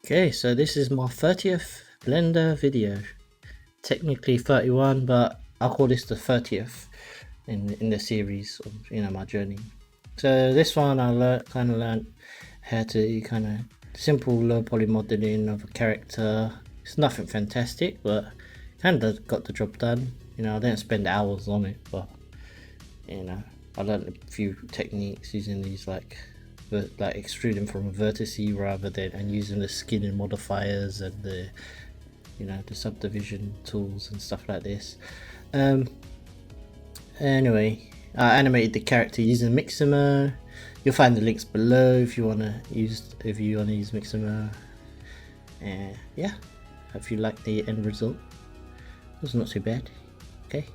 Okay, so this is my 30th Blender video. Technically 31, but I'll call this the 30th in the series of my journey. So this one I learned how to kind of simple low poly modeling of a character. It's nothing fantastic, but kind of got the job done. I didn't spend hours on it, but I learned a few techniques using these like extruding from a vertex rather than and using the skinning modifiers and the the subdivision tools and stuff like this. Anyway, I animated the character using Mixamo. You'll find the links below if you wanna use Mixamo. Yeah, hope you like the end result. It was not too bad. Okay.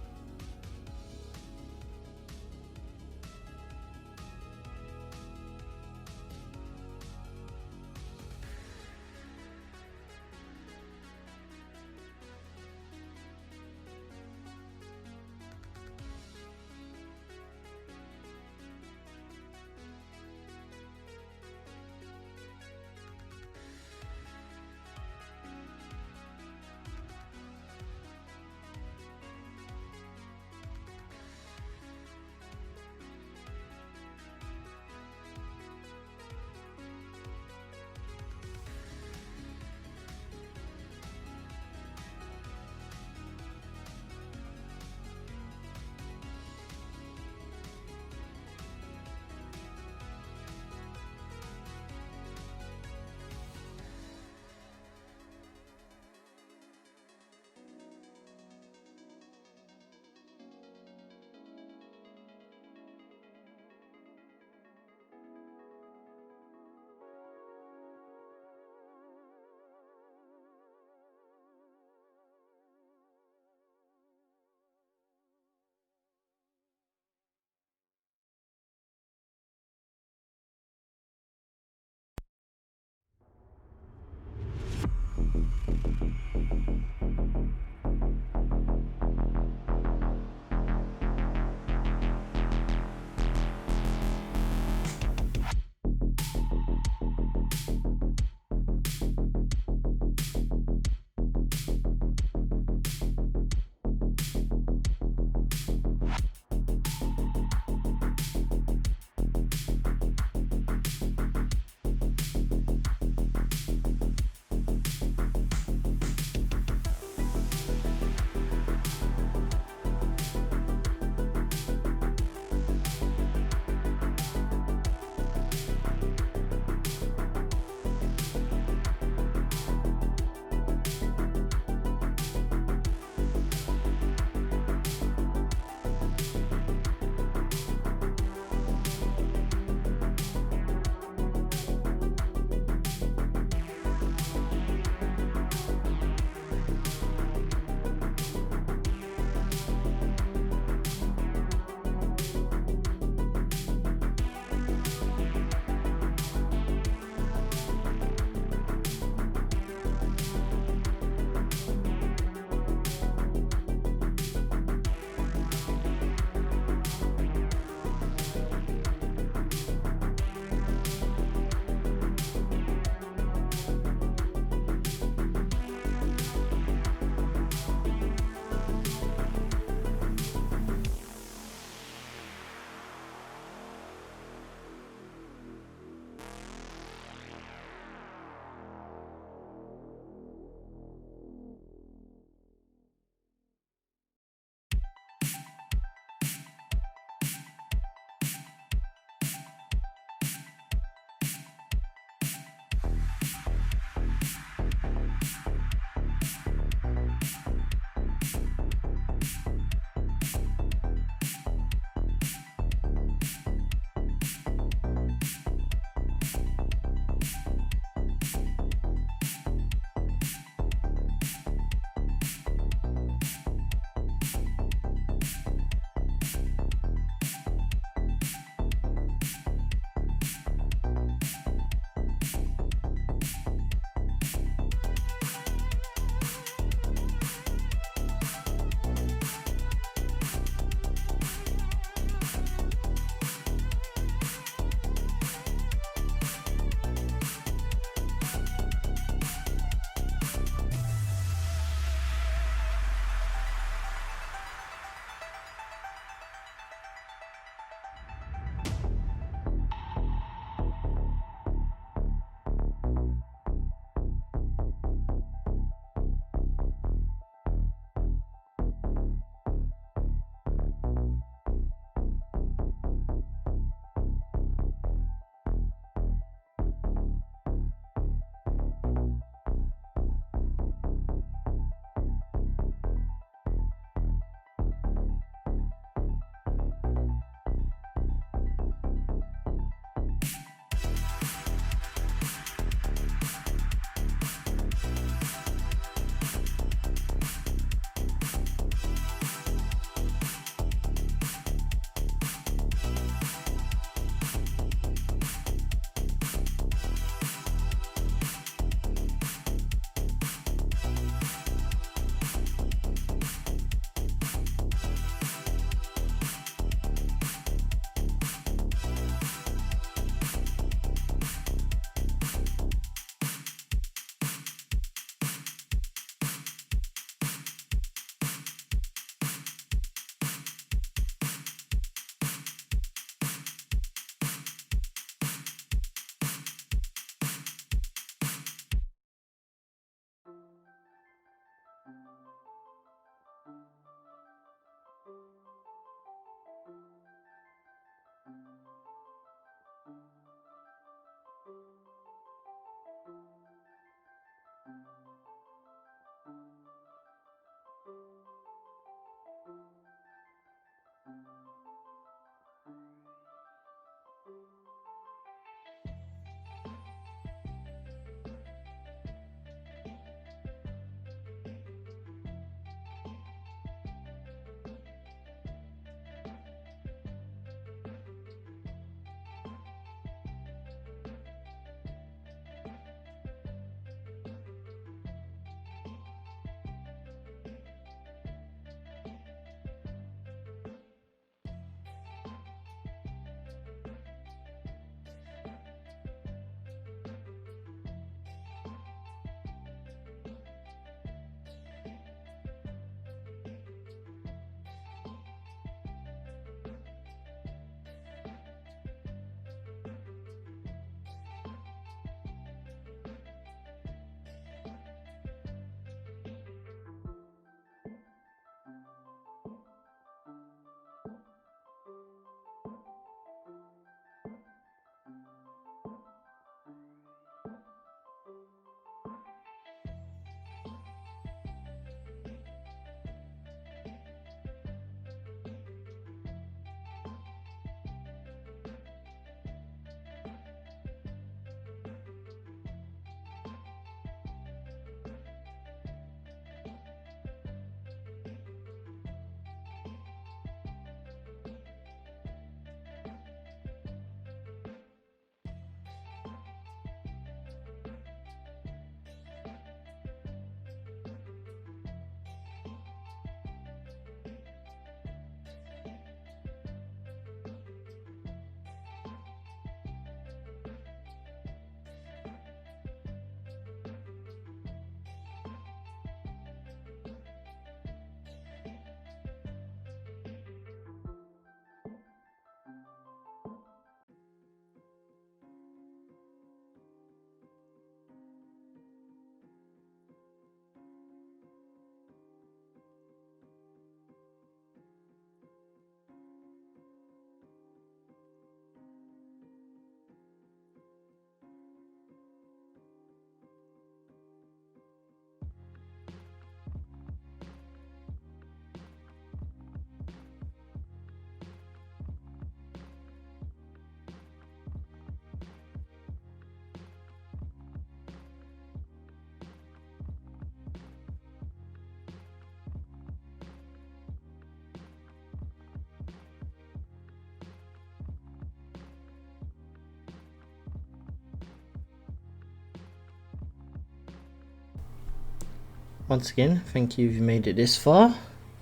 Once again, thank you if you made it this far.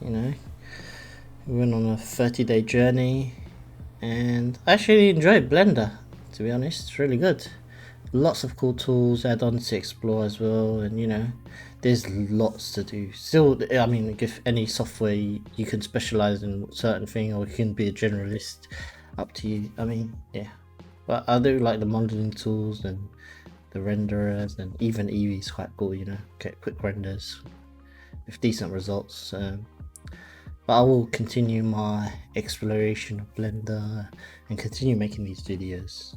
You know, we went on a 30-day journey, and I actually enjoyed Blender, to be honest. It's really good. Lots of cool tools, add-ons to explore as well, and you know, there's lots to do. Still, I mean, if any software you can specialize in certain thing, or you can be a generalist, up to you. I mean, yeah. But I do like the modeling tools and the renderers, and even Eevee is quite cool, you know, get quick renders with decent results. But I will continue my exploration of Blender and continue making these videos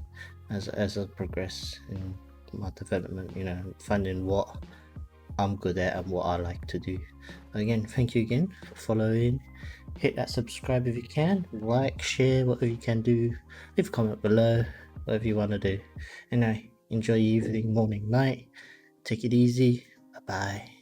as I progress in my development, you know, finding what I'm good at and what I like to do. Again, thank you again for following. Hit that subscribe if you can, like, share, whatever you can do. Leave a comment below, whatever you want to do. Anyway, enjoy your evening, morning, night. Take it easy. Bye bye.